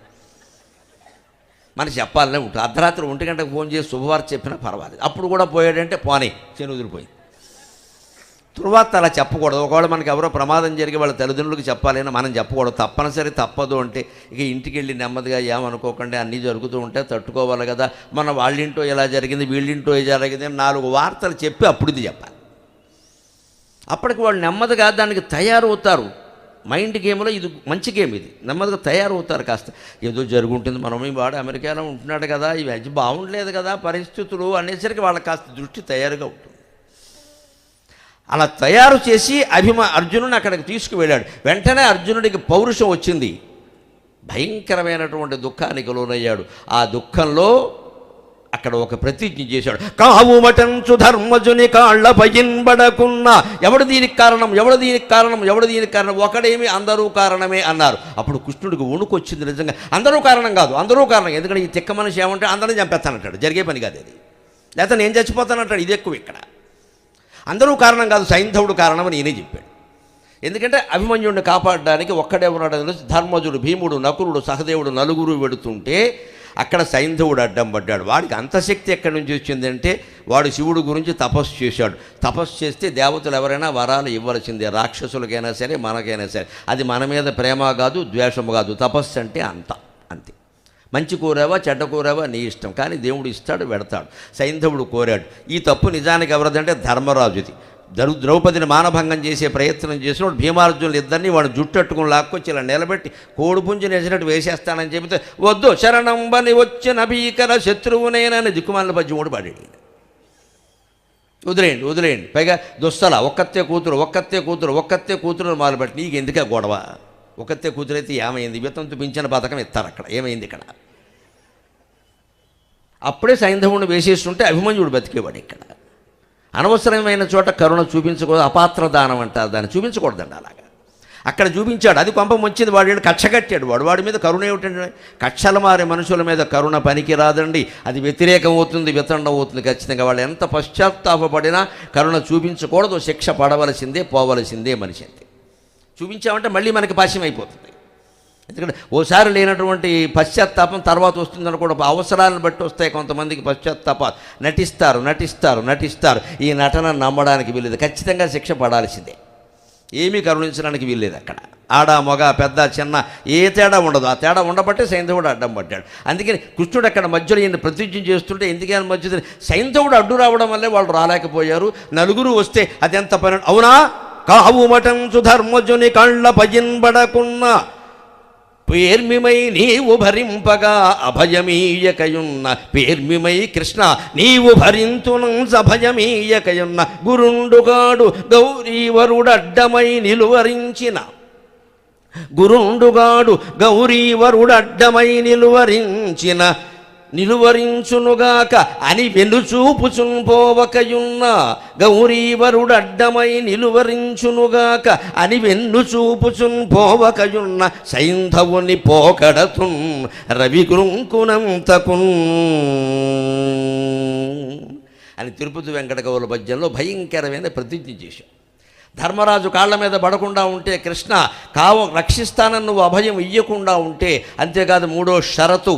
మనకి చెప్పాలనే ఉంటుంది. అర్ధరాత్రి 1 గంటకు ఫోన్ చేసి శుభవార్త చెప్పినా పర్వాలేదు. అప్పుడు కూడా పోయాడంటే పోనీ, శని వదిలిపోయింది. తరువాత అలా చెప్పకూడదు. ఒకవేళ మనకి ఎవరో ప్రమాదం జరిగి వాళ్ళ తల్లిదండ్రులకు చెప్పాలని మనం చెప్పకూడదు. తప్పనిసరి తప్పదు అంటే ఇక ఇంటికి వెళ్ళి నెమ్మదిగా ఏమనుకోకుండా అన్నీ జరుగుతూ ఉంటే తట్టుకోవాలి కదా, మన వాళ్ళింటో ఇలా జరిగింది వీళ్ళింటో ఇలా జరిగింది 4 వార్తలు చెప్పి అప్పుడు ఇది చెప్పాలి. అప్పటికి వాళ్ళు నెమ్మదిగా దానికి తయారవుతారు. మైండ్ గేమ్లో ఇది మంచి గేమ్, ఇది నెమ్మదిగా తయారవుతారు. కాస్త ఏదో జరుగుంటుంది, మనం వాడు అమెరికాలో ఉంటున్నాడు కదా, ఇవి బాగుండలేదు కదా పరిస్థితులు అనేసరికి వాళ్ళకి కాస్త దృష్టి తయారుగా ఉంటుంది. అలా తయారు చేసి అర్జునుడిని అక్కడికి తీసుకువెళ్ళాడు. వెంటనే అర్జునుడికి పౌరుషం వచ్చింది, భయంకరమైనటువంటి దుఃఖానికి లోనయ్యాడు. ఆ దుఃఖంలో అక్కడ ఒక ప్రతిజ్ఞ చేశాడు. కావుమటంచు ధర్మజుని కాళ్ళ పయింబడకున్నా, ఎవడు దీనికి కారణం, ఎవడు దీనికి కారణం, ఎవడు దీనికి కారణం, ఒకడేమి అందరూ కారణమే అన్నారు. అప్పుడు కృష్ణుడికి వణుకొచ్చింది. నిజంగా అందరూ కారణం కాదు, అందరూ కారణం. ఎందుకంటే ఈ తిక్క మనిషి ఏమంటే అందరినీ చంపేస్తానంటాడు, జరిగే పని కాదు అది. లేకపోతే నేను చచ్చిపోతానంటాడు, ఇది ఎక్కువ. ఇక్కడ అందరూ కారణం కాదు, సైంధవుడు కారణం అని ఈయనే చెప్పాడు. ఎందుకంటే అభిమన్యుడిని కాపాడడానికి ఒక్కడే ఉన్నాడు. ధర్మజుడు, భీముడు, నకులుడు, సహదేవుడు నలుగురు వెడుతుంటే అక్కడ సైంధవుడు అడ్డం పడ్డాడు. వాడికి అంతశక్తి ఎక్కడి నుంచి వచ్చిందంటే వాడు శివుడు గురించి తపస్సు చేశాడు. తపస్సు చేస్తే దేవతలు ఎవరైనా వరాలు ఇవ్వాల్సిందే, రాక్షసులకైనా సరే మనకైనా సరే. అది మన మీద ప్రేమ కాదు, ద్వేషము కాదు. తపస్సు అంటే అంతే. మంచి కోరావా చెడ్డ కోరావా నీ ఇష్టం, కానీ దేవుడు ఇస్తాడు, పెడతాడు. సైంధవుడు కోరాడు. ఈ తప్పు నిజానికి ఎవరిదంటే ధర్మరాజుది. ద్రౌపదిని మానభంగం చేసే ప్రయత్నం చేసినప్పుడు భీమార్జునులు ఇద్దరిని వాడు జుట్టట్టుకుని లాక్కొచ్చి ఇలా నిలబెట్టి కోడిపుంజు వేసినట్టు వేసేస్తానని చెబితే వద్దు శరణంబని వచ్చిన భీకర శత్రువునేనని దిక్కుమాలిన పద్యం కూడా పాడాడు. వదిలేయండి. పైగా దుస్తల ఒక్కతే కూతురు మొదలుపెట్టి నీకు ఎందుకే గొడవ, ఒక్కతే కూతురు అయితే ఏమైంది, వితంతు పింఛన పథకం ఇస్తారు అక్కడ, ఏమైంది ఇక్కడ. అప్పుడే సైంధవుని వేసేస్తుంటే అభిమన్యుడు బతికేవాడు. ఇక్కడ అనవసరమైన చోట కరుణ చూపించకూడదు, అపాత్ర దానం అంటారు, దాన్ని చూపించకూడదండి. అలాగా అక్కడ చూపించాడు, అది కొంపం వచ్చింది. వాడు కక్ష కట్టాడు. వాడి మీద కరుణ ఏమిటండి, కక్షలు మారే మనుషుల మీద కరుణ పనికి రాదండి, అది వ్యతిరేకం అవుతుంది, వితండం అవుతుంది ఖచ్చితంగా. వాళ్ళు ఎంత పశ్చాత్తాపడినా కరుణ చూపించకూడదు, శిక్ష పడవలసిందే, పోవలసిందే మనిషి. అంతే చూపించామంటే మళ్ళీ మనకి పాశ్యం అయిపోతుంది. ఎందుకంటే ఓసారి లేనటువంటి పశ్చాత్తాపం తర్వాత వస్తుందని కూడా అవసరాలను బట్టి వస్తాయి కొంతమందికి పశ్చాత్తాపాలు. నటిస్తారు. ఈ నటన నమ్మడానికి వీల్లేదు, ఖచ్చితంగా శిక్ష పడాల్సిందే, ఏమీ కరుణించడానికి వీల్లేదు. అక్కడ ఆడ మగ పెద్ద చిన్న ఏ తేడా ఉండదు. ఆ తేడా ఉండబట్టే సైంధవుడు అడ్డం పడ్డాడు. అందుకని కృష్ణుడు అక్కడ మధ్యలో ఈయన ప్రతిజ్ఞ చేస్తుంటే ఎందుకని మధ్య సైంధవుడు అడ్డు రావడం వల్లే వాళ్ళు రాలేకపోయారు. నలుగురు వస్తే అదెంత పని. అవునా, కావుమటంచు ధర్మజుని కళ్ళ పజిన్బడకున్నా పేర్మిమై నీవు భరింపగా అభయమీయకయున్న, పేర్మిమై కృష్ణ నీవు భరింతునంస భయమీయకయున్న, గురుండుగాడు గౌరీవరుడడ్డమై నిలువరించిన, నిలువరించునుగాక అని వెనుచూపుచున్ పోవకయున్న, గౌరీవరుడడ్డమై నిలువరించునుగాక అని వెన్నుచూపుచున్ పోవకయున్న, సైంధవుని పోకడతున్ రవికృంకునంతకున్ అని తిరుపతి వెంకట కవుల పద్యంలో భయంకరమైన ప్రతిజ్ఞ చేశాం. ధర్మరాజు కాళ్ళ మీద పడకుండా ఉంటే కృష్ణ రక్షిస్తానని నువ్వు అభయం ఇయ్యకుండా ఉంటే, అంతేకాదు 3వ షరతు,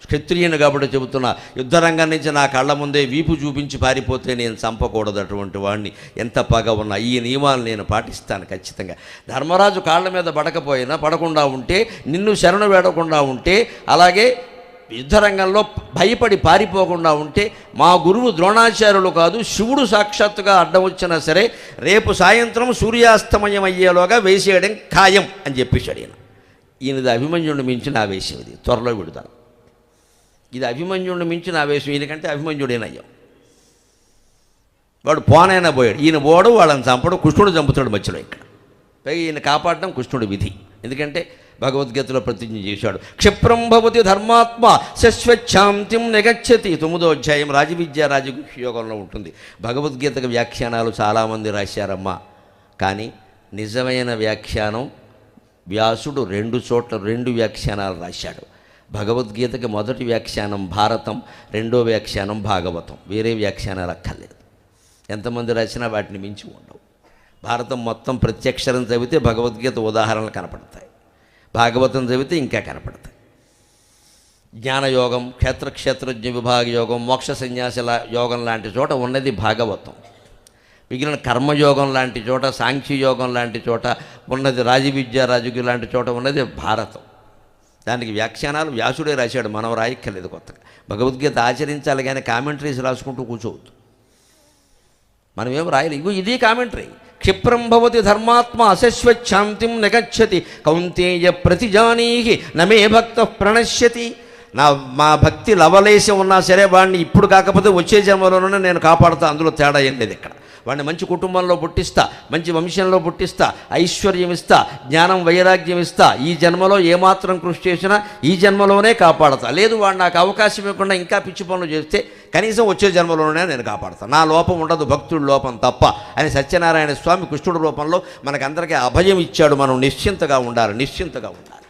క్షత్రియుని కాబట్టి చెబుతున్నా, యుద్ధరంగం నుంచి నా కళ్ళ ముందే వీపు చూపించి పారిపోతే నేను చంపకూడదు అటువంటి వాడిని, ఎంత పగ ఉన్నా. ఈ నియమాలు నేను పాటిస్తాను ఖచ్చితంగా. ధర్మరాజు కాళ్ళ మీద పడకుండా ఉంటే, నిన్ను శరణు వేడకుండా ఉంటే, అలాగే యుద్ధరంగంలో భయపడి పారిపోకుండా ఉంటే, మా గురువు ద్రోణాచార్యులు కాదు శివుడు సాక్షాత్తుగా అడ్డం వచ్చినా సరే రేపు సాయంత్రం సూర్యాస్తమయం అయ్యేలోగా వేసేయడం ఖాయం అని చెప్పేశాడు. ఈయనది అభిమన్యుడిని మించిన ఆవేశం, ఇది త్వరలో విడుదల. ఇది అభిమన్యుడిని మించిన ఆవేశం, ఈయనకంటే అభిమన్యుడేనయ్యాం. వాడు పోనైనా పోయాడు, ఈయన పోవడం వాళ్ళని చంపడు, కృష్ణుడు చంపుతాడు మధ్యలో. ఇక్కడ పైగా ఈయన కాపాడడం కృష్ణుడి విధి. ఎందుకంటే భగవద్గీతలో ప్రతిజ్ఞ చేశాడు, క్షిప్రం భవతి ధర్మాత్మ శశ్వచ్ఛాంతిం నిగచ్చతి. 9వ అధ్యాయం రాజవిద్య రాజగుహ్య యోగంలో ఉంటుంది. భగవద్గీతకు వ్యాఖ్యానాలు చాలామంది రాశారమ్మా, కానీ నిజమైన వ్యాఖ్యానం వ్యాసుడు 2 చోట్ల 2 వ్యాఖ్యానాలు రాశాడు. భగవద్గీతకి మొదటి వ్యాఖ్యానం భారతం, 2వ వ్యాఖ్యానం భాగవతం. వేరే వ్యాఖ్యానాలు అక్కర్లేదు. ఎంతమంది రాసినా వాటిని మించి ఉండవు. భారతం మొత్తం ప్రత్యక్షరం చదివితే భగవద్గీత ఉదాహరణలు కనపడతాయి, భాగవతం చదివితే ఇంకా కనపడతాయి. జ్ఞానయోగం, క్షేత్రజ్ఞ విభాగ యోగం, మోక్ష సన్యాసుల యోగం లాంటి చోట ఉన్నది భాగవతం. మిగిలిన కర్మయోగం లాంటి చోట, సాంఖ్యయోగం లాంటి చోట ఉన్నది, రాజవిద్య రాజకీయ లాంటి చోట ఉన్నది భారతం. దానికి వ్యాఖ్యానాలు వ్యాసుడే రాశాడు, మనం రాయక్కర్లేదు కొత్తగా. భగవద్గీత ఆచరించాలి కానీ కామెంటరీస్ రాసుకుంటూ కూర్చోవద్దు. మనమేం రాయలేదు. ఇగో ఇది కామెంటరీ. క్షిప్రం భవతి ధర్మాత్మ అశశ్వశాంతిం నగచ్చతి కౌంతేయ ప్రతిజానీహి నమే భక్త ప్రణశ్యతి. మా భక్తి లవలేసి ఉన్నా సరే వాడిని ఇప్పుడు కాకపోతే వచ్చే జన్మలోనే నేను కాపాడుతా. అందులో తేడా ఏం లేదు ఇక్కడ. వాడిని మంచి కుటుంబంలో పుట్టిస్తా, మంచి వంశంలో పుట్టిస్తా, ఐశ్వర్యం ఇస్తా, జ్ఞానం వైరాగ్యం ఇస్తా. ఈ జన్మలో ఏమాత్రం కృషి చేసినా ఈ జన్మలోనే కాపాడతా. లేదు వాడు నాకు అవకాశం ఇవ్వకుండా ఇంకా పిచ్చి పనులు చేస్తే కనీసం వచ్చే జన్మలోనే నేను కాపాడతాను. నా లోపం ఉండదు, భక్తుడి లోపం తప్ప అని సత్యనారాయణ స్వామి కృష్ణుడి రూపంలో మనకందరికీ అభయం ఇచ్చాడు. మనం నిశ్చింతగా ఉండాలి, నిశ్చింతగా ఉండాలి.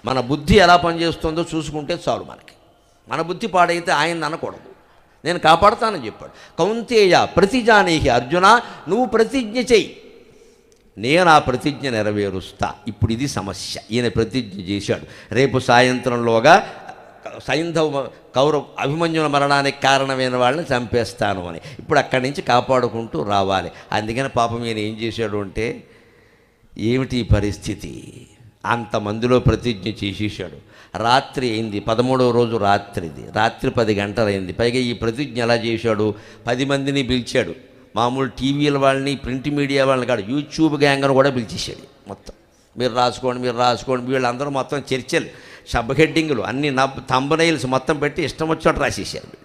మన బుద్ధి ఎలా పనిచేస్తుందో చూసుకుంటే చాలు. మన బుద్ధి పాడైతే ఆయన అనకూడదు. నేను కాపాడుతానని చెప్పాడు. కౌంతేయ ప్రతిజానీహి, అర్జున నువ్వు ప్రతిజ్ఞ చెయ్యి, నేను ఆ ప్రతిజ్ఞ నెరవేరుస్తా. ఇప్పుడు ఇది సమస్య. ఈయన ప్రతిజ్ఞ చేశాడు, రేపు సాయంత్రంలోగా సైంధవ కౌరవ అభిమన్యుల మరణానికి కారణమైన వాళ్ళని చంపేస్తాను అని. ఇప్పుడు అక్కడి నుంచి కాపాడుకుంటూ రావాలి. అందుకని పాపం ఈయన ఏం చేశాడు అంటే, ఏమిటి పరిస్థితి, అంతమందిలో ప్రతిజ్ఞ చేసేసాడు. రాత్రి అయింది, 13వ రోజు రాత్రిది, రాత్రి 10 గంటలైంది. పైగా ఈ ప్రతిజ్ఞ ఎలా చేశాడు, 10 మందిని పిలిచాడు. మామూలు టీవీల వాళ్ళని, ప్రింట్ మీడియా వాళ్ళని కాదు, యూట్యూబ్ గ్యాంగ్ను కూడా పిలిచేసాడు. మొత్తం మీరు రాసుకోండి. వీళ్ళందరూ మొత్తం చర్చలు, సబ్ హెడ్డింగులు అన్ని థంబ్నెయిల్స్ మొత్తం పెట్టి ఇష్టం వచ్చినట్టు రాసేసారు.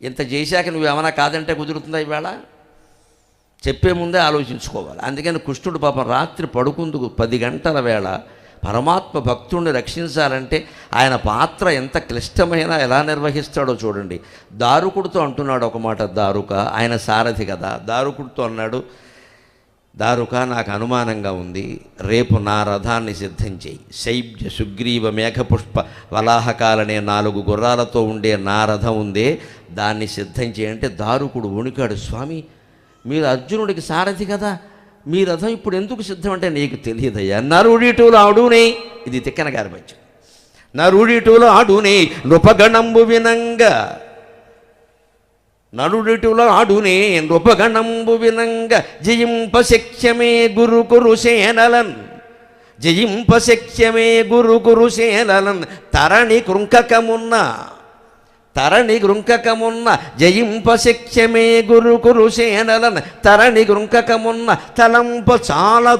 ఇంత చేశాక నువ్వేమైనా కాదంటే కుదురుతుందా? ఈవేళ చెప్పే ముందే ఆలోచించుకోవాలి. అందుకని కృష్ణుడు పాపం రాత్రి పడుకుందుకు 10 గంటల వేళ పరమాత్మ భక్తుడిని రక్షించాలంటే ఆయన పాత్ర ఎంత క్లిష్టమైన ఎలా నిర్వహిస్తాడో చూడండి. దారుకుడితో అంటున్నాడు ఒక మాట. దారుక ఆయన సారథి కదా. దారుకుడితో అన్నాడు, దారుక నాకు అనుమానంగా ఉంది, రేపు నా రథాన్ని సిద్ధం చేయి. శైబ్య సుగ్రీవ మేఘపుష్ప వలాహకాలనే 4 గుర్రాలతో ఉండే నా రథం ఉందే, దాన్ని సిద్ధం చేయంటే దారుకుడు వణికాడు. స్వామి మీరు అర్జునుడికి సారథి కదా, మీ రథం ఇప్పుడు ఎందుకు సిద్ధం అంటే, నీకు తెలియదయ్యా, నరుడిటూలు ఆడునే, ఇది తిక్కన గారి పద్యం. నరుడిటూలు ఆడునే నృపగణంబు వినంగా, నరుడిటూలు ఆడునే నృపగణంబు వినంగా, జయింపశక్యమే గురు కురుసేనలన్, జయింపశక్యమే గురు కురుసేనలన్, తరణి కృంకకమున్న జయింపశక్యమే గురు కురుసేనలన్, తరణి కృంకకమున్న తలంప చాలా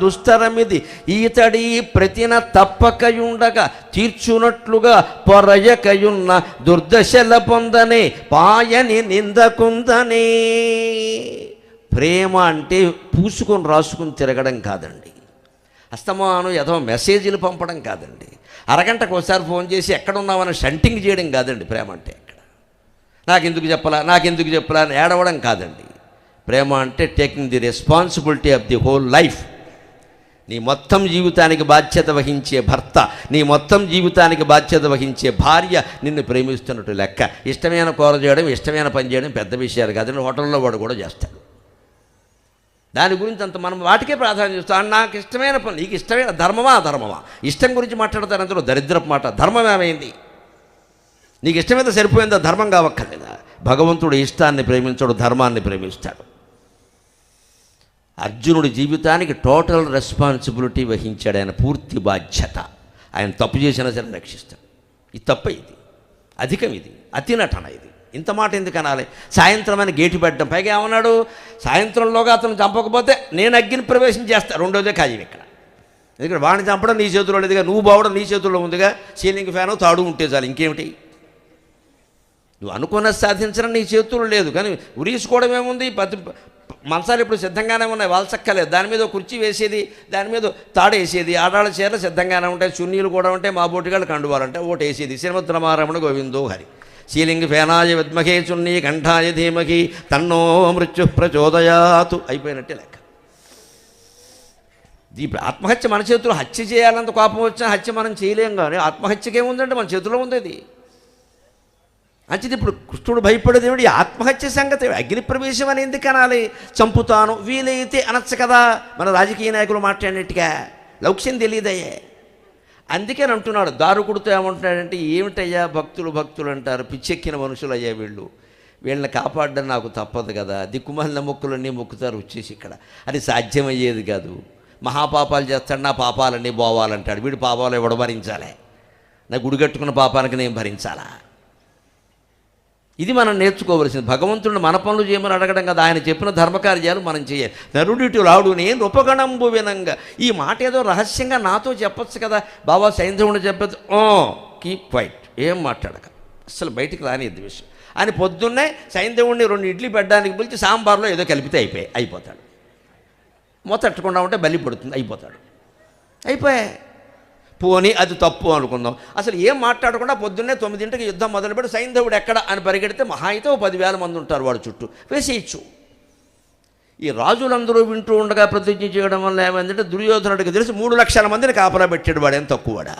దుస్తరమిది, ఈతడి ప్రతిన తప్పకయుండగా తీర్చునట్లుగా పొరయకయున్న దుర్దశల పొందనే పాయని నిందకుందనే. ప్రేమ అంటే పూసుకొని రాసుకుని తిరగడం కాదండి, అస్తమానం ఏదో మెసేజీలు పంపడం కాదండి, అరగంటకు ఒకసారి ఫోన్ చేసి ఎక్కడున్నామని షంటింగ్ చేయడం కాదండి. ప్రేమ అంటే ఎక్కడ నాకెందుకు చెప్పలా అని ఏడవడం కాదండి. ప్రేమ అంటే taking the responsibility of the whole life. నీ మొత్తం జీవితానికి బాధ్యత వహించే భర్త, నీ మొత్తం జీవితానికి బాధ్యత వహించే భార్య నిన్ను ప్రేమిస్తున్నట్టు లెక్క. ఇష్టమైన కూర చేయడం, ఇష్టమైన పని చేయడం పెద్ద విషయాలు కాదండి. హోటల్లో వాడు కూడా చేస్తాడు. దాని గురించి అంత మనం వాటికే ప్రాధాన్యం ఇస్తాం. నాకు ఇష్టమైన పని, నీకు ఇష్టమైన ధర్మమా అధర్మమా, ఇష్టం గురించి మాట్లాడతారు. అందులో దరిద్రపు మాట. ధర్మం ఏమైంది? నీకు ఇష్టమైతే సరిపోయిందా? ధర్మం కావక్కర్లేదా? భగవంతుడు ఇష్టాన్ని ప్రేమించడు, ధర్మాన్ని ప్రేమిస్తాడు. అర్జునుడి జీవితానికి టోటల్ రెస్పాన్సిబిలిటీ వహించాడు ఆయన, పూర్తి బాధ్యత. ఆయన తప్పు చేసినా సరే రక్షిస్తాడు. ఇది తప్ప, ఇది అధికం, ఇది అతి నటన. ఇది ఇంత మాట ఎందుకు అనాలి? సాయంత్రం అని గేటు పెట్టడం. పైగా ఏమన్నాడు, సాయంత్రంలోగా అతను చంపకపోతే నేను అగ్ని ప్రవేశం చేస్తాను. రెండోదే ఖాయం ఇక్కడ. ఎందుకంటే వాడిని చంపడం నీ చేతుల్లో లేదుగా, నువ్వు బావడం నీ చేతుల్లో ఉందిగా. సీలింగ్ ఫ్యాను తాడు ఉంటే చాలు, ఇంకేమిటి? నువ్వు అనుకున్నది సాధించడం నీ చేతుల్లో లేదు. కానీ ఉరీసుకోవడం ఏముంది? మంచాలు ఇప్పుడు సిద్ధంగానే ఉన్నాయి, వాల్చక్కలేదు. దాని మీద కుర్చీ వేసేది, దాని మీద తాడేసేది, ఆడాళ్ళ చీరలు సిద్ధంగానే ఉంటాయి, చున్నీలు కూడా ఉంటాయి, మా బోటిగాళ్ళు కండువాలంటే ఓటు వేసేది. శ్రీమద్రమారమణ గోవిందో హరి. శీలింగ ఫేనాయ విద్మహే చున్నీ కంఠాయ ధీమహి తన్నో మృత్యు ప్రచోదయాతు. అయిపోయినట్టే లెక్క. ఇప్పుడు ఆత్మహత్య మన చేతుల్లో, హత్య చేయాలంత కోపం వచ్చినా హత్య మనం చేయలేం. కానీ ఆత్మహత్యకేముందంటే మన చేతిలో ఉంది. అంచేది ఇప్పుడు కృష్ణుడు భయపడేది ఏమిటి? ఆత్మహత్య సంగతి. అగ్ని ప్రవేశం అని ఎందుకు అనాలి? చంపుతాను వీలైతే అనొచ్చు కదా. మన రాజకీయ నాయకులు మాట్లాడినట్టుగా లౌక్యం తెలియదయ్యే. అందుకని అంటున్నాడు. దారుకుడితో ఏమంటున్నాడంటే, ఏమిటయ్యా భక్తులు అంటారు, పిచ్చెక్కిన మనుషులు అయ్యా వీళ్ళు. వీళ్ళని కాపాడడం నాకు తప్పదు కదా, దిక్కుమాలిన మొక్కులన్నీ మొక్కుతారు వచ్చేసి ఇక్కడ, అది సాధ్యమయ్యేది కాదు. మహాపాపాలు చేస్తాడు, నా పాపాలన్నీ పోవాలంటాడు. వీడు పాపాలు ఎవడు భరించాలి? నా గుడి కట్టుకున్న పాపానికి నేను భరించాలా? ఇది మనం నేర్చుకోవలసింది. భగవంతుడిని మన పనులు చేయమని అడగడం కదా, ఆయన చెప్పిన ధర్మకార్యాలు మనం చేయాలి. నరుడిటు లాడునే నృపగణంబు వినంగా. ఈ మాట ఏదో రహస్యంగా నాతో చెప్పచ్చు కదా, బాబా సైంధవుని చెప్పచ్చు. కీప్ క్వైట్, ఏం మాట్లాడక, అసలు బయటికి రానిద్ది విషయం అని పొద్దున్నే సైంధవుడిని 2 ఇడ్లీ పెట్టడానికి పిలిచి సాంబార్లో ఏదో కలిపితే అయిపోతాడు. మొత్తట్టుకుండా ఉంటే బలి పడుతుంది, అయిపోయాయి. పోనీ అది తప్పు అనుకుందాం. అసలు ఏం మాట్లాడకుండా పొద్దున్నే 9ంటికి యుద్ధం మొదలుపెట్టి సైంధవుడు ఎక్కడ అని పరిగెడితే మహా అయితే 10,000 మంది ఉంటారు వాడు చుట్టూ, వేసేయచ్చు. ఈ రాజులందరూ వింటూ ఉండగా ప్రతిజ్ఞ చేయడం వల్ల ఏమైందంటే దుర్యోధనుడికి తెలిసి 3 లక్షల మందిని కాపలా పెట్టాడు. వాడేం తక్కువడా?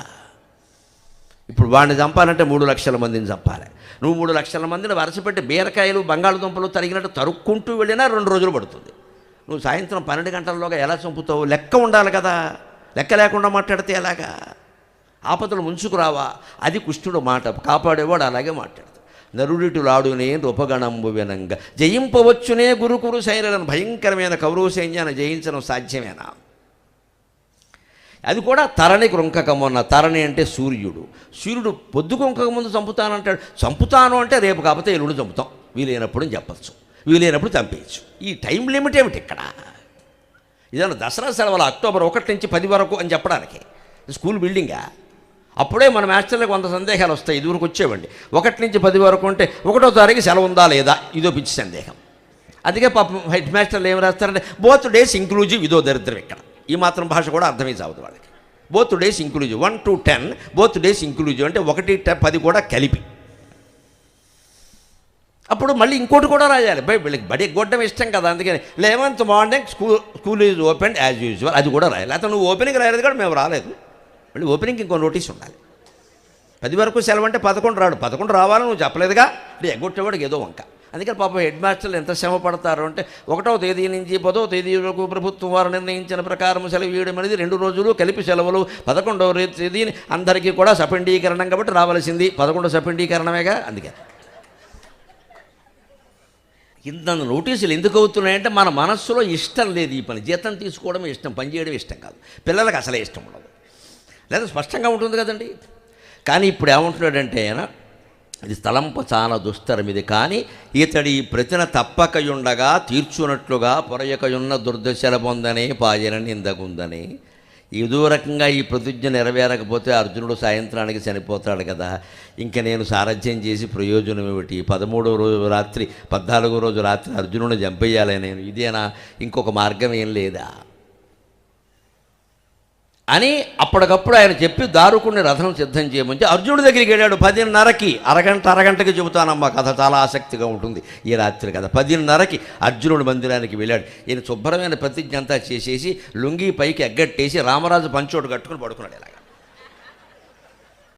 ఇప్పుడు వాడిని చంపాలంటే 3 లక్షల మందిని చంపాలి. నువ్వు 3 లక్షల మందిని వరుసపెట్టి బీరకాయలు బంగాళదుంపలు తరిగినట్టు తరుక్కుంటూ వెళ్ళినా 2 రోజులు పడుతుంది. నువ్వు సాయంత్రం 12 గంటల్లోగా ఎలా చంపుతావు? లెక్క ఉండాలి కదా, లెక్క లేకుండా మాట్లాడితే ఎలాగా? ఆపదలు ముంచుకురావా? అది కృష్ణుడు మాట. కాపాడేవాడు అలాగే మాట్లాడతాడు. నరుడిటు లాడునే నృపగణంబు వినంగా. జయింపవచ్చునే గురుకురు సైన్యాలను, భయంకరమైన కౌరవ సైన్యాన్ని జయించడం సాధ్యమేనా? అది కూడా తరణి కృంకకమన్న. తరణి అంటే సూర్యుడు పొద్దు కృంకక ముందు చంపుతానంటాడు. చంపుతాను అంటే రేపు కాకపోతే ఎల్లుండి చంపుతాం, వీలైనప్పుడు చెప్పచ్చు, వీలైనప్పుడు చంపేయచ్చు. ఈ టైం లిమిట్ ఏమిటి ఇక్కడ? ఇదన్నా దసరా సెలవులు అక్టోబర్ 1 నుంచి 10 వరకు అని చెప్పడానికి స్కూల్ బిల్డింగా? అప్పుడే మన మాస్టర్లకు 100 సందేహాలు వస్తాయి. ఇదివరకు వచ్చేవండి. 1 నుంచి 10 వరకు అంటే 1వ తారీఖు సెలవు ఉందా లేదా, ఇదో పిచ్చి సందేహం. అందుకే పాపం హెడ్ మాస్టర్లు ఏం రాస్తారంటే బోత్ డేస్ ఇంక్లూజివ్. ఇదో దరిద్రం ఇక్కడ. ఈ మాత్రం భాష కూడా అర్థమై సాగుతుంది వాళ్ళకి. Both days inclusive, 1 to 10 both days inclusive అంటే 1-10 కూడా కలిపి. అప్పుడు మళ్ళీ ఇంకోటి కూడా రాయాలి. వీళ్ళకి బడి గొడ్డం ఇష్టం కదా, అందుకని 11th morning school is open as usual, అది కూడా రాయాలి. అతను నువ్వు ఓపెనింగ్ రాయలేదు కూడా మేము రాలేదు, మళ్ళీ ఓపెనింగ్కి ఇంకో నోటీస్ ఉండాలి. 10 వరకు సెలవు అంటే 11 రాడు. 11 రావాలని నువ్వు చెప్పలేదుగా, అంటే ఎగ్గొట్టేవాడికి ఏదో వంక. అందుకని పాపం హెడ్ మాస్టర్లు ఎంత శ్రమ పడతారు అంటే 1వ తేదీ నుంచి 10వ తేదీ వరకు ప్రభుత్వం వారు నిర్ణయించిన ప్రకారం సెలవు ఇవ్వడం అనేది 2 రోజులు కలిపి సెలవులు. 11వ తేదీని అందరికీ కూడా సపండీకరణం కాబట్టి రావాల్సింది. 11 సపండీకరణమేగా. అందుకే ఇంత నోటీసులు ఎందుకు అవుతున్నాయంటే మన మనస్సులో ఇష్టం లేదు ఈ పని. జీతం తీసుకోవడం ఇష్టం, పని చేయడం ఇష్టం కాదు. పిల్లలకు అసలే ఇష్టం ఉండదు, లేదా స్పష్టంగా ఉంటుంది కదండి. కానీ ఇప్పుడు ఏమంటున్నాడంటే ఆయన, ఇది స్థలంప చాలా దుస్తరం ఇది, కానీ ఇతడి ప్రతిన తప్పకయుండగా తీర్చునట్లుగా పొరయకయున్న దుర్దశల పొందనే పాయన నిందగుందని. ఏదో రకంగా ఈ ప్రతిజ్ఞ నెరవేరకపోతే అర్జునుడు సాయంత్రానికి చనిపోతాడు కదా, ఇంకా నేను సారథ్యం చేసి ప్రయోజనం ఏమిటి? 13వ రోజు రాత్రి 14వ రోజు రాత్రి అర్జునుడిని చంపేయాలి నేను, ఇదేనా? ఇంకొక మార్గం ఏం లేదా అని అప్పటికప్పుడు ఆయన చెప్పి దారుకుని రథం సిద్ధం చేయమంటే అర్జునుడి దగ్గరికి వెళ్ళాడు. 10:30కి, అరగంటకి చెబుతానమ్మా కథ, చాలా ఆసక్తిగా ఉంటుంది ఈ రాత్రి కథ. 10:30కి అర్జునుడి మందిరానికి వెళ్ళాడు. ఈయన శుభ్రమైన ప్రతిజ్ఞ అంతా చేసేసి లుంగీ పైకి ఎగ్గట్టేసి రామరాజు పంచోటు కట్టుకుని పడుకున్నాడు ఇలాగ.